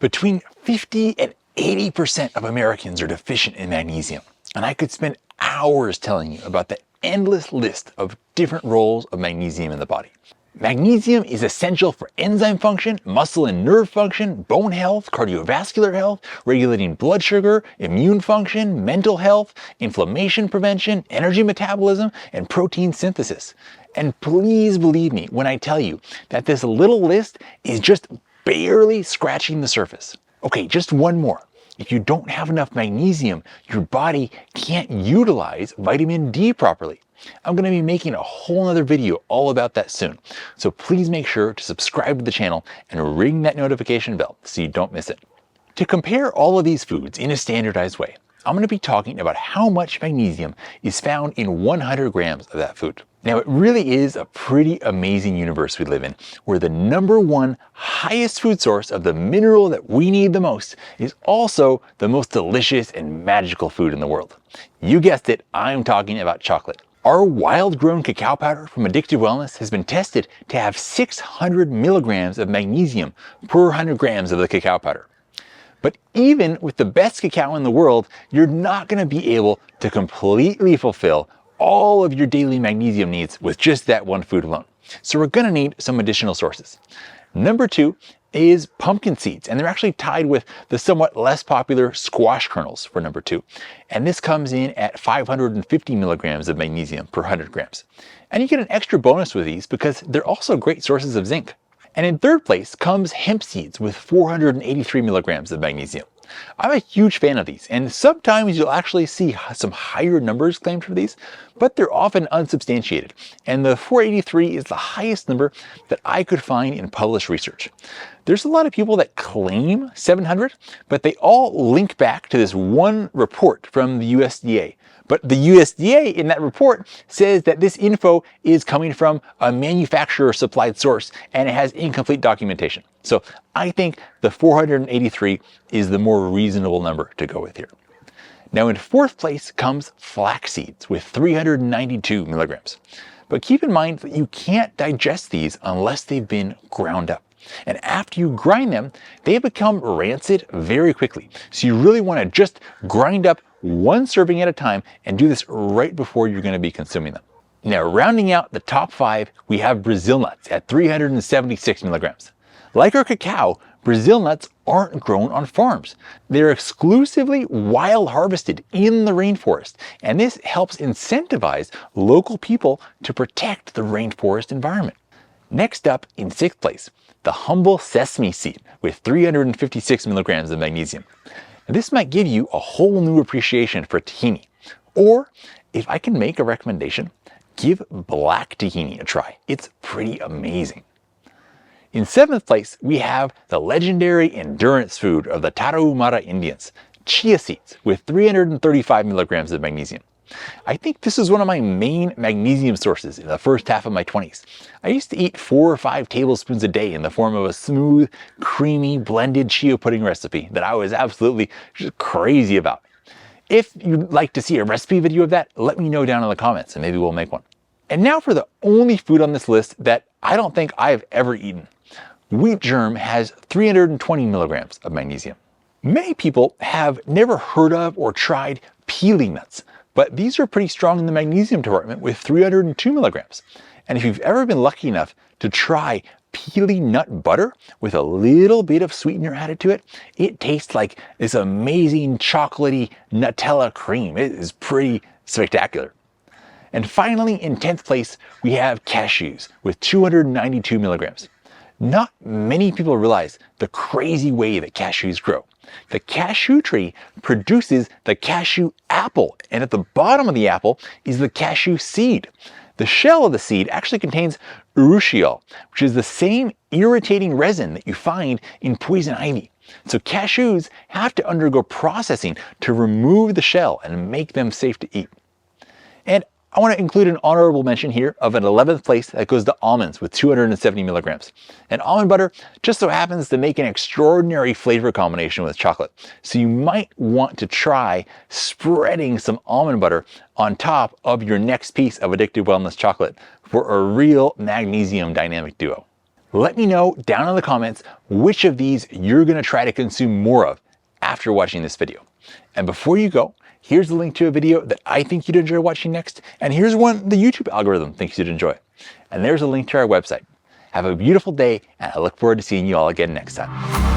Between 50 and 80% of Americans are deficient in magnesium, and I could spend hours telling you about the endless list of different roles of magnesium in the body. Magnesium is essential for enzyme function, muscle and nerve function, bone health, cardiovascular health, regulating blood sugar, immune function, mental health, inflammation prevention, energy metabolism, and protein synthesis. And please believe me when I tell you that this little list is just barely scratching the surface. Okay, just one more. If you don't have enough magnesium, your body can't utilize vitamin D properly. I'm going to be making a whole other video all about that soon. So please make sure to subscribe to the channel and ring that notification bell so you don't miss it. To compare all of these foods in a standardized way, I'm going to be talking about how much magnesium is found in 100 grams of that food. Now, it really is a pretty amazing universe we live in, where the number one highest food source of the mineral that we need the most is also the most delicious and magical food in the world. You guessed it, I'm talking about chocolate. Our wild-grown cacao powder from Addictive Wellness has been tested to have 600 milligrams of magnesium per 100 grams of the cacao powder. But even with the best cacao in the world, you're not going to be able to completely fulfill all of your daily magnesium needs with just that one food alone. So we're going to need some additional sources. Number two is pumpkin seeds, and they're actually tied with the somewhat less popular squash kernels for number two. And this comes in at 550 milligrams of magnesium per 100 grams. And you get an extra bonus with these because they're also great sources of zinc. And in third place comes hemp seeds with 483 milligrams of magnesium. I'm a huge fan of these, and sometimes you'll actually see some higher numbers claimed for these, but they're often unsubstantiated. And the 483 is the highest number that I could find in published research. There's a lot of people that claim 700, but they all link back to this one report from the USDA. But the USDA in that report says that this info is coming from a manufacturer supplied source and it has incomplete documentation. So I think the 483 is the more reasonable number to go with here. Now in fourth place comes flax seeds with 392 milligrams. But keep in mind that you can't digest these unless they've been ground up. And after you grind them, they become rancid very quickly. So you really want to just grind up one serving at a time and do this right before you're going to be consuming them. Now, rounding out the top five, we have Brazil nuts at 376 milligrams. Like our cacao, Brazil nuts aren't grown on farms. They're exclusively wild harvested in the rainforest, and this helps incentivize local people to protect the rainforest environment. Next up, in sixth place, the humble sesame seed with 356 milligrams of magnesium. Now, this might give you a whole new appreciation for tahini. Or, if I can make a recommendation, give black tahini a try. It's pretty amazing. In seventh place, we have the legendary endurance food of the Tarahumara Indians, chia seeds with 335 milligrams of magnesium. I think this is one of my main magnesium sources in the first half of my 20s. I used to eat 4 or 5 tablespoons a day in the form of a smooth, creamy, blended chia pudding recipe that I was absolutely just crazy about. If you'd like to see a recipe video of that, let me know down in the comments and maybe we'll make one. And now for the only food on this list that I don't think I've ever eaten. Wheat germ has 320 milligrams of magnesium. Many people have never heard of or tried peeling nuts, but these are pretty strong in the magnesium department with 302 milligrams. And if you've ever been lucky enough to try peeling nut butter with a little bit of sweetener added to it, it tastes like this amazing chocolatey Nutella cream. It is pretty spectacular. And finally, in 10th place, we have cashews with 292 milligrams. Not many people realize the crazy way that cashews grow. The cashew tree produces the cashew apple, and at the bottom of the apple is the cashew seed. The shell of the seed actually contains urushiol, which is the same irritating resin that you find in poison ivy. So cashews have to undergo processing to remove the shell and make them safe to eat. And I want to include an honorable mention here of an 11th place that goes to almonds with 270 milligrams. And almond butter just so happens to make an extraordinary flavor combination with chocolate. So you might want to try spreading some almond butter on top of your next piece of Addictive Wellness chocolate for a real magnesium dynamic duo. Let me know down in the comments which of these you're gonna try to consume more of after watching this video. And before you go, here's a link to a video that I think you'd enjoy watching next, and here's one the YouTube algorithm thinks you'd enjoy. And there's a link to our website. Have a beautiful day, and I look forward to seeing you all again next time.